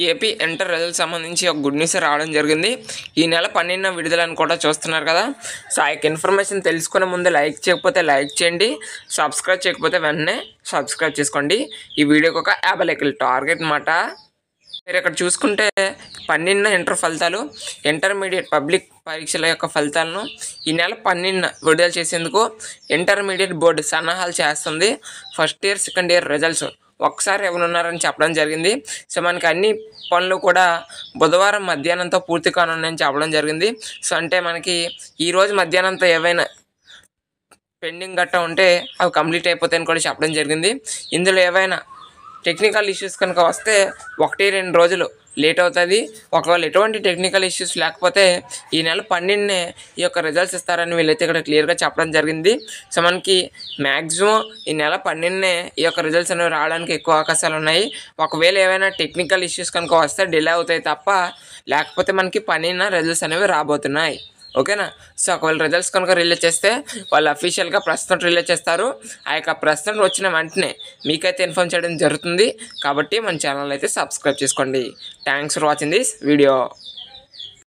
AP inter result సంబంధించి ఒక good news రావడం జరిగింది. ఈ నెల 12న విడుదలని కూడా చూస్తున్నారు కదా. సో ఆ యొక్క ఇన్ఫర్మేషన్ తెలుసుకునే ముందు లైక్ చేయకపోతే లైక్ చేయండి, సబ్స్క్రైబ్ చేయకపోతే వెంటనే సబ్స్క్రైబ్ చేసుకోండి. ఈ వీడియోకి ఒక 50 లైకులు టార్గెట్ అన్నమాట. మీరు ఇక్కడ చూసుకుంటే 12న ఇంటర్ ఫలితాలు, ఇంటర్మీడియట్ పబ్లిక్ పరీక్షల యొక్క ఫలితాలను ఈ నెల 12న విడుదల చేసేందుకు ఇంటర్మీడియట్ బోర్డు సన్నాహాలు చేస్తుంది. First year second year results ఒకసారి ఇవ్వనున్నారని చెప్పడం జరిగింది. సో మనకి అన్ని పనులు కూడా బుధవారం మధ్యాహ్నంతో పూర్తి కానున్నాయని చెప్పడం జరిగింది. సో అంటే మనకి ఈరోజు మధ్యాహ్నంతో ఏవైనా పెండింగ్ గట్టా ఉంటే అవి కంప్లీట్ అయిపోతాయని కూడా చెప్పడం జరిగింది. ఇందులో ఏవైనా టెక్నికల్ ఇష్యూస్ కనుక వస్తే 1-2 రోజులు లేట్ అవుతుంది. ఒకవేళ ఎటువంటి టెక్నికల్ ఇష్యూస్ లేకపోతే ఈ నెల 12నే ఈ యొక్క రిజల్ట్స్ ఇస్తారని వీళ్ళైతే ఇక్కడ క్లియర్గా చెప్పడం జరిగింది. సో మనకి మ్యాక్సిమం ఈ నెల 12నే ఈ యొక్క రిజల్ట్స్ అనేవి రావడానికి ఎక్కువ అవకాశాలు ఉన్నాయి. ఒకవేళ ఏవైనా టెక్నికల్ ఇష్యూస్ కనుక వస్తే డిలే అవుతాయి తప్ప, లేకపోతే మనకి 12న రిజల్ట్స్ అనేవి రాబోతున్నాయి. ఓకేనా. సో ఒకవేళ రిజల్ట్స్ కనుక రిలీజ్ చేస్తే వాళ్ళు అఫీషియల్గా ప్రస్తుతం రిలీజ్ చేస్తారు. ఆ యొక్క ప్రస్తుతం వచ్చిన వెంటనే మీకైతే ఇన్ఫార్మ్ చేయడం జరుగుతుంది. కాబట్టి మన ఛానల్ అయితే సబ్స్క్రైబ్ చేసుకోండి. Thanks for watching this video.